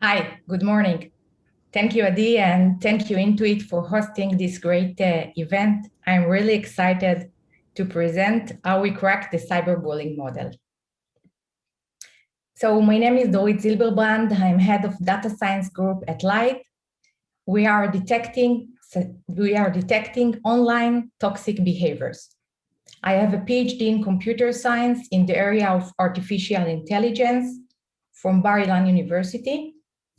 Hi, good morning. Thank you, Adi, and thank you, Intuit, for hosting this great event. I'm really excited to present how we crack the cyberbullying model. So my name is Dorit Zilberbrand. I'm head of data science group at WiDS. We are detecting online toxic behaviors. I have a PhD in computer science in the area of artificial intelligence from Bar-Ilan University.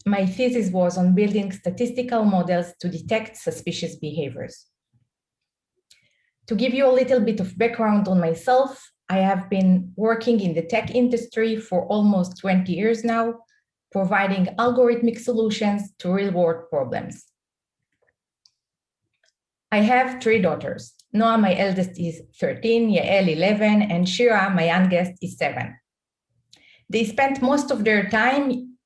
My thesis was on building statistical models to detect suspicious behaviors. To give you a little bit of background on myself, I have been working in the tech industry for almost 20 years now, providing algorithmic solutions to real-world problems. I have 3 daughters. Noah, my eldest, is 13, Yael, 11, and Shira, my youngest, is 7. They spent most of their time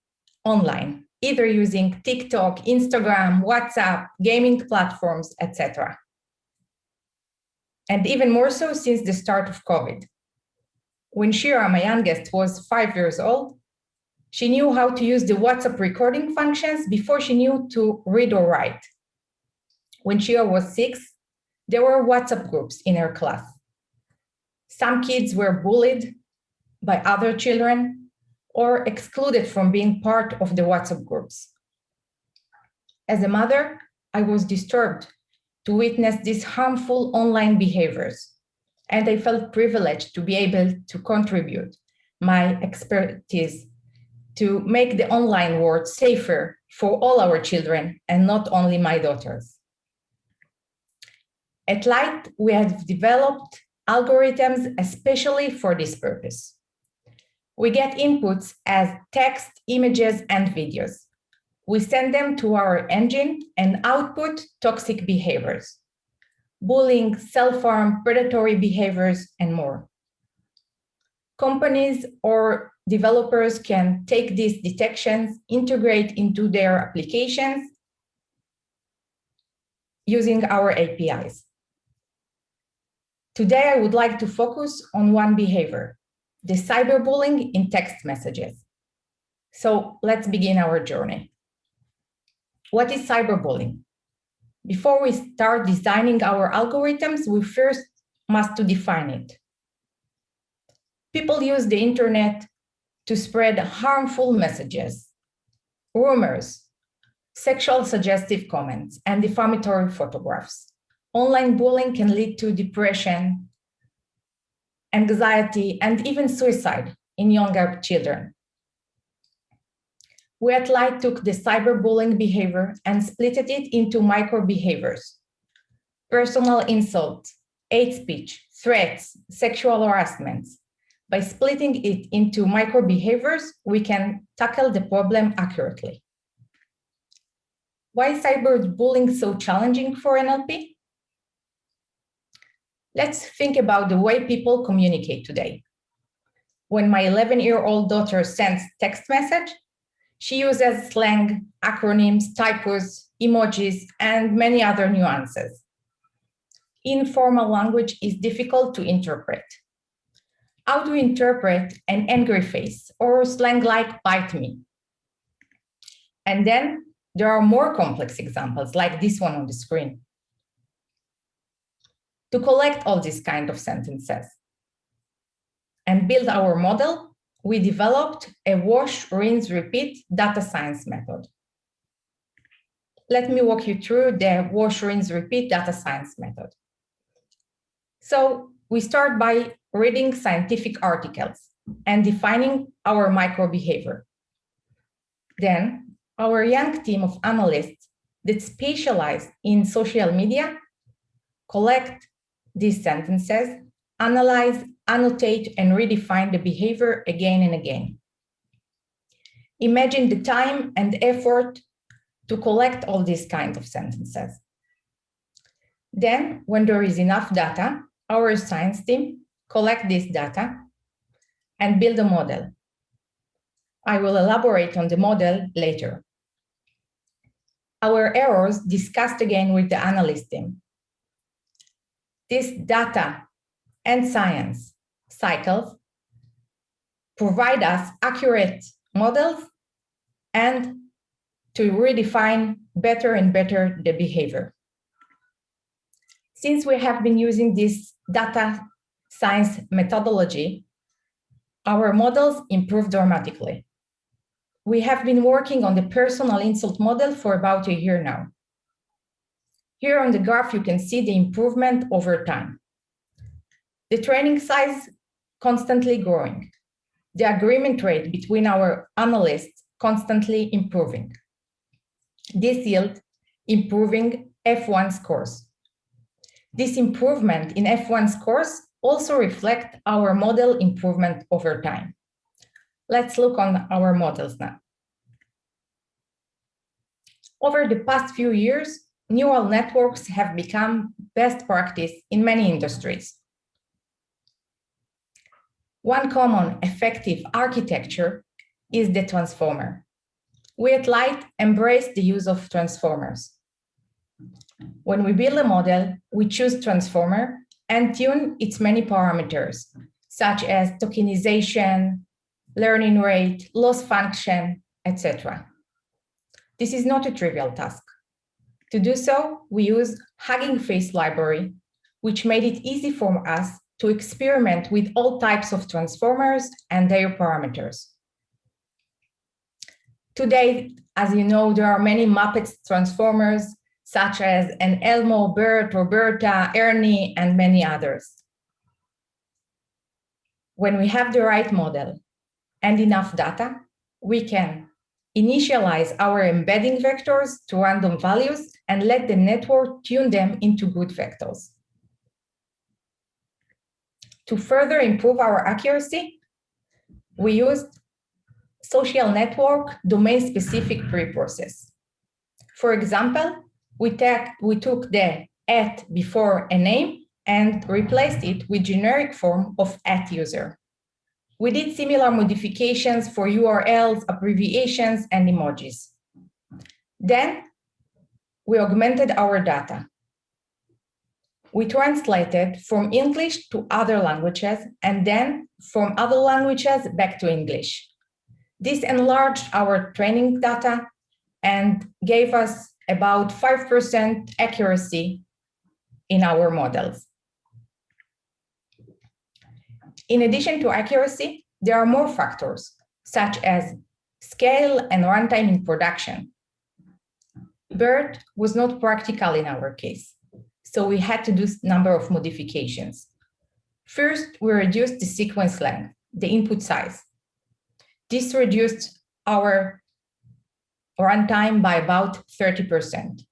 online, either using TikTok, Instagram, WhatsApp, gaming platforms, etc. And even more so since the start of COVID. When Shira, my youngest, was 5 years old, she knew how to use the WhatsApp recording functions before she knew to read or write. When Shira was 6, there were WhatsApp groups in her class. Some kids were bullied by other children or excluded from being part of the WhatsApp groups. As a mother, I was disturbed to witness these harmful online behaviors, and I felt privileged to be able to contribute my expertise to make the online world safer for all our children and not only my daughters. At Light, we have developed algorithms especially for this purpose. We get inputs as text, images, and videos. We send them to our engine and output toxic behaviors, bullying, self-harm, predatory behaviors, and more. Companies or developers can take these detections, integrate into their applications using our APIs. Today, I would like to focus on one behavior, the cyberbullying in text messages. So let's begin our journey. What is cyberbullying? Before we start designing our algorithms, we first must define it. People use the internet to spread harmful messages, rumors, sexual suggestive comments, and defamatory photographs. Online bullying can lead to depression, anxiety, and even suicide in younger children. We at Light took the cyberbullying behavior and split it into micro behaviors: personal insult, hate speech, threats, sexual harassments. By splitting it into micro behaviors, we can tackle the problem accurately. Why is cyberbullying so challenging for NLP? Let's think about the way people communicate today. When my 11-year-old daughter sends text message, she uses slang, acronyms, typos, emojis, and many other nuances. Informal language is difficult to interpret. How do we interpret an angry face or slang like "bite me"? And then there are more complex examples like this one on the screen. To collect all these kind of sentences and build our model, we developed a wash, rinse, repeat data science method. Let me walk you through the wash, rinse, repeat data science method. So we start by reading scientific articles and defining our micro behavior. Then our young team of analysts that specialize in social media collect these sentences, analyze, annotate, and redefine the behavior again and again. Imagine the time and effort to collect all these kinds of sentences. Then, when there is enough data, our science team collect this data and build a model. I will elaborate on the model later. Our errors discussed again with the analyst team. This data and science cycles provide us accurate models and to redefine better and better the behavior. Since we have been using this data science methodology, our models improved dramatically. We have been working on the personal insult model for about a year now. Here on the graph, you can see the improvement over time. The training size constantly growing. The agreement rate between our analysts constantly improving. This yield improving F1 scores. This improvement in F1 scores also reflect our model improvement over time. Let's look on our models now. Over the past few years, neural networks have become best practice in many industries. One common effective architecture is the transformer. We at Light embrace the use of transformers. When we build a model, we choose transformer and tune its many parameters, such as tokenization, learning rate, loss function, etc. This is not a trivial task. To do so, we use Hugging Face library, which made it easy for us to experiment with all types of transformers and their parameters. Today, as you know, there are many Muppets transformers, such as an Elmo, Bert, Roberta, Ernie, and many others. When we have the right model and enough data, we can initialize our embedding vectors to random values and let the network tune them into good vectors. To further improve our accuracy, we used social network domain-specific preprocess. For example, we took the @ before a name and replaced it with generic form of @user. We did similar modifications for URLs, abbreviations, and emojis. Then we augmented our data. We translated from English to other languages and then from other languages back to English. This enlarged our training data and gave us about 5% accuracy in our models. In addition to accuracy, there are more factors, such as scale and runtime in production. BERT was not practical in our case, so we had to do a number of modifications. First, we reduced the sequence length, the input size. This reduced our runtime by about 30%.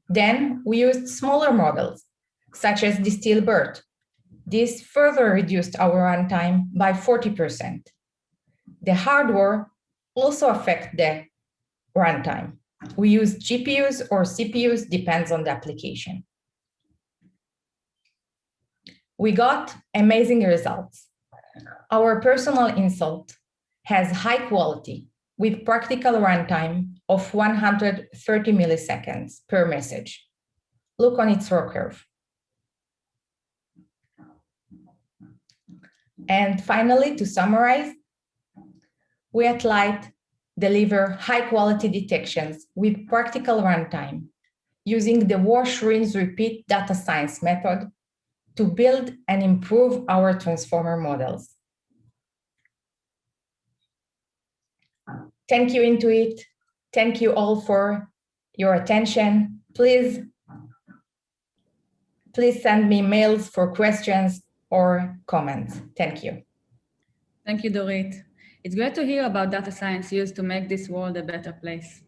Then we used smaller models, such as the Zilberbrand. This further reduced our runtime by 40%. The hardware also affects the runtime. We use GPUs or CPUs, depends on the application. We got amazing results. Our personal insult has high quality with practical runtime of 130 milliseconds per message. Look on its ROC curve. And finally, to summarize, we at Light deliver high-quality detections with practical runtime using the wash, rinse, repeat data science method to build and improve our transformer models. Thank you, Intuit. Thank you all for your attention. Please send me mails for questions or comments. Thank you. Thank you, Dorit. It's great to hear about data science used to make this world a better place.